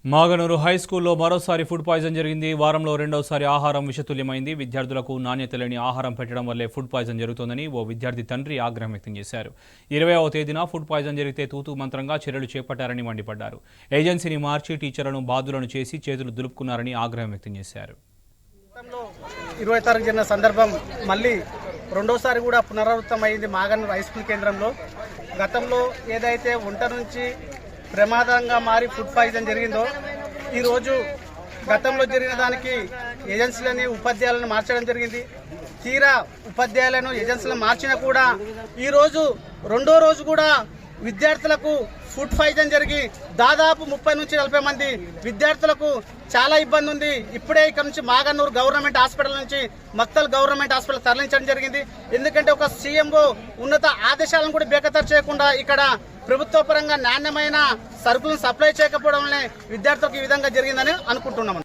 Maganur high స్కూల్లో మరోసారి food poison జరిగింది. వారంలో రెండోసారి ఆహారం విషతుల్యమైంది. విద్యార్థులకు నాణ్యత లేని ఆహారం పెట్టడం వల్లే ఫుడ్ పాయిజన్ జరుగుతోందని ఓ విద్యార్థి తండ్రి ఆగ్రహం వ్యక్తం చేశారు. 20వ తేదీన ఫుడ్ పాయిజన్ జరిగితే తూతూ మంత్రంగా చర్యలు చేపట్టారని మండిపడ్డారు. ఏజెన్సీని మార్చి టీచర్లను బాధ్యులను చేసి చేతులు దులుపుకున్నారని ఆగ్రహం వ్యక్తం చేశారు. 20 తారీఖు జరిగిన సందర్భం మళ్ళీ రెండోసారి కూడా పునరావృతమైంది మాగనూరు హై స్కూల్ కేంద్రంలో. గతంలో ఏదైతే వంట నుంచి ప్రమాదంగా మారి ఫుడ్ పాయిజన్ జరిగిందో ఈరోజు గతంలో జరిగిన దానికి ఏజెన్సీలని ఉపాధ్యాయులను మార్చడం జరిగింది. తీరా ఉపాధ్యాయులను ఏజెన్సీలను మార్చినా కూడా ఈరోజు రెండో రోజు కూడా విద్యార్థులకు ఫుడ్ పాయిజన్ జరిగి దాదాపు 30 నుంచి 40 మంది విద్యార్థులకు చాలా ఇబ్బంది ఉంది. ఇప్పుడే ఇక్కడ నుంచి మాగనూరు గవర్నమెంట్ హాస్పిటల్ నుంచి మక్తల్ గవర్నమెంట్ హాస్పిటల్ తరలించడం జరిగింది. ఎందుకంటే ఒక సీఎంఓ ఉన్నత ఆదేశాలను కూడా బేఖతారు చేయకుండా ఇక్కడ ప్రభుత్వ పరంగా నాణ్యమైన సరుకులను సప్లై చేయకపోవడం వల్లే విద్యార్థులకు ఈ విధంగా జరిగిందని అనుకుంటున్నాం.